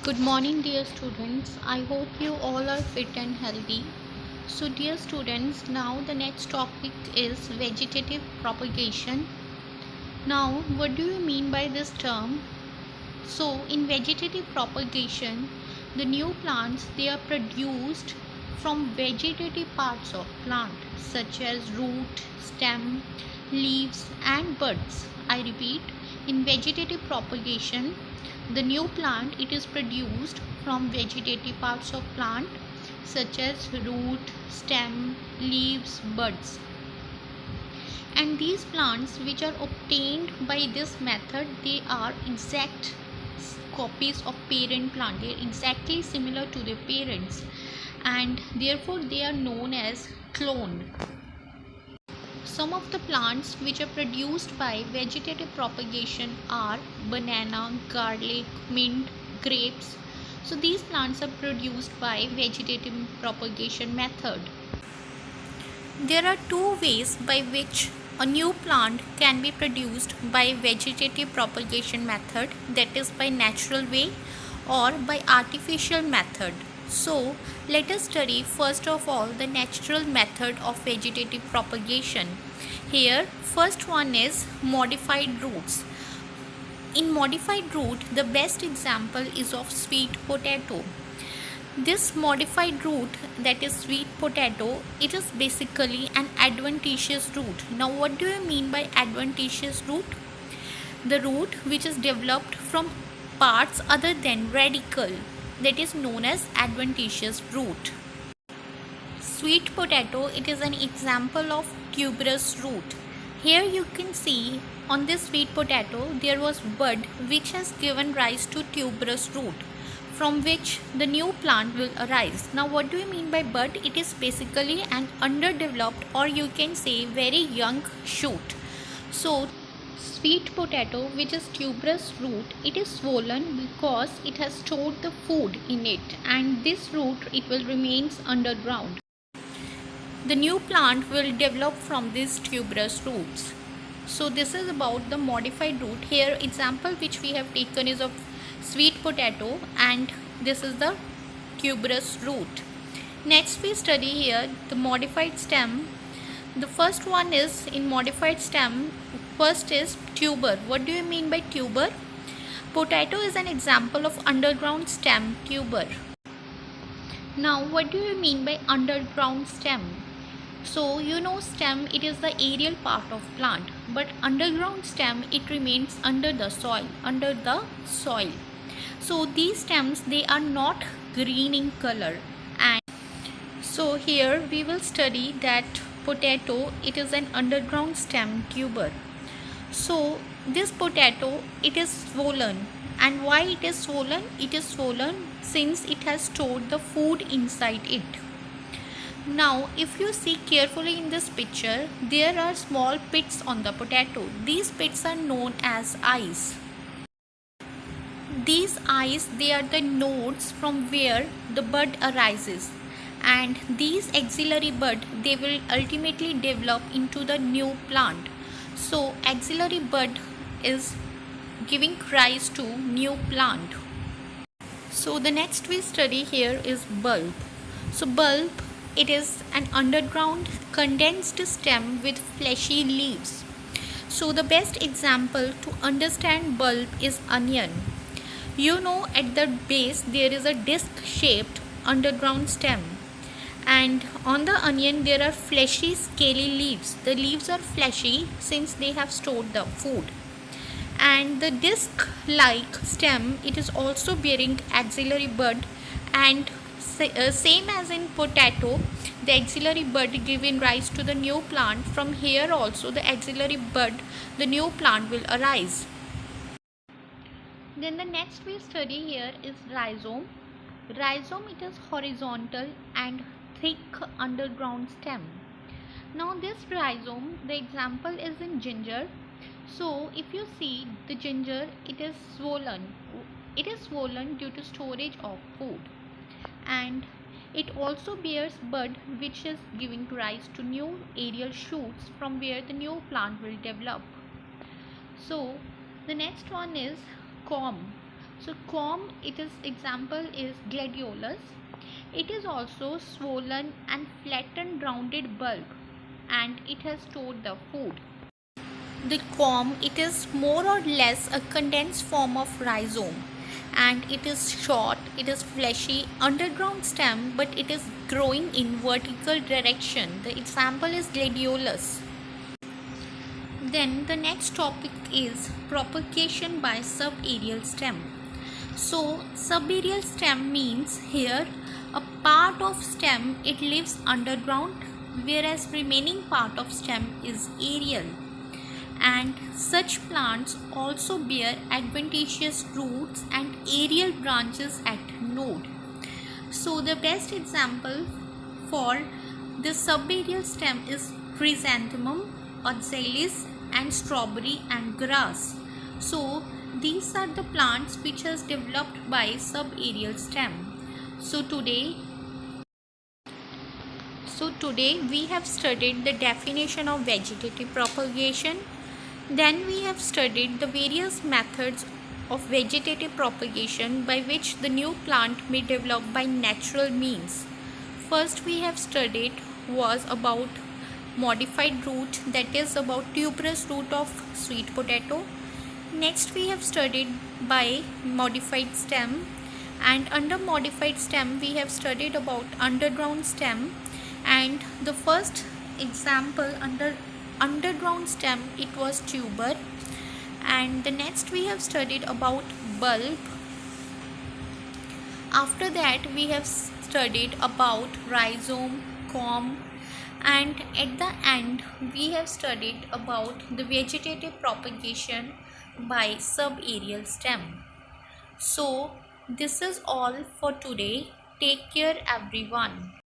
Good morning, dear students. I hope you all are fit and healthy. So, dear students, now the next topic is vegetative propagation. Now, what do you mean by this term? So, in vegetative propagation, the new plants they are produced from vegetative parts of plant such as root, stem, leaves and buds. I repeat, in vegetative propagation, the new plant it is produced from vegetative parts of plant such as root, stem, leaves, buds. And these plants which are obtained by this method they are exact copies of parent plant. They are exactly similar to their parents and therefore they are known as clone. Some of the plants which are produced by vegetative propagation are banana, garlic, mint, grapes. So these plants are produced by vegetative propagation method. There are two ways by which a new plant can be produced by vegetative propagation method, that is by natural way or by artificial method. So let us study first of all the natural method of vegetative propagation. Here first one is modified roots. In modified root the best example is of sweet potato. This modified root, that is sweet potato, it is basically an adventitious root. Now what do you mean by adventitious root? The root which is developed from parts other than radicle, that is known as adventitious root. Sweet potato, it is an example of tuberous root. Here you can see on this sweet potato there was bud which has given rise to tuberous root from which the new plant will arise. Now what do you mean by bud? It is basically an underdeveloped or you can say very young shoot. So sweet potato which is tuberous root, it is swollen because it has stored the food in it and this root it will remains underground. The new plant will develop from these tuberous roots. So this is about the modified root. Here example which we have taken is of sweet potato and this is the tuberous root. Next we study here the modified stem. The first one is in modified stem. First is tuber. What do you mean by tuber? Potato is an example of underground stem tuber. Now what do you mean by underground stem? So you know stem it is the aerial part of plant, but underground stem it remains under the soil. So these stems they are not green in color, and so here we will study that potato it is an underground stem tuber. So this potato it is swollen, and why it is swollen? It is swollen since it has stored the food inside it. Now if you see carefully in this picture, there are small pits on the potato. These pits are known as eyes. These eyes they are the nodes from where the bud arises, and these axillary bud they will ultimately develop into the new plant. So axillary bud is giving rise to new plant. So the next we study here is bulb. So bulb it is an underground condensed stem with fleshy leaves. So the best example to understand bulb is onion. You know at the base there is a disc shaped underground stem, and on the onion there are fleshy scaly leaves. The leaves are fleshy since they have stored the food, and the disc like stem it is also bearing axillary bud, and same as in potato the axillary bud giving rise to the new plant. From here also the axillary bud the new plant will arise. Then the next we study here is rhizome. Rhizome it is horizontal and thick underground stem. Now this rhizome the example is in ginger. So if you see the ginger it is swollen. It is swollen due to storage of food, and it also bears bud which is giving rise to new aerial shoots from where the new plant will develop. So the next one is corm. So comb, it is example is gladiolus. It is also swollen and flattened rounded bulb, and it has stored the food. The comb, it is more or less a condensed form of rhizome, and it is short, it is fleshy underground stem, but it is growing in vertical direction. The example is gladiolus. Then the next topic is propagation by subaerial stem. So subaerial stem means here a part of stem it lives underground, whereas remaining part of stem is aerial, and such plants also bear adventitious roots and aerial branches at node. So the best example for this subaerial stem is chrysanthemum, oxalis, and strawberry and grass. So these are the plants which has developed by subaerial stem. So today we have studied the definition of vegetative propagation. Then we have studied the various methods of vegetative propagation by which the new plant may develop by natural means. First we have studied was about modified root, that is about tuberous root of sweet potato. Next we have studied by modified stem, and under modified stem we have studied about underground stem, and the first example under underground stem it was tuber. And the next we have studied about bulb. After that we have studied about rhizome, comb, and at the end we have studied about the vegetative propagation by subaerial stem. So this is all for today. Take care everyone.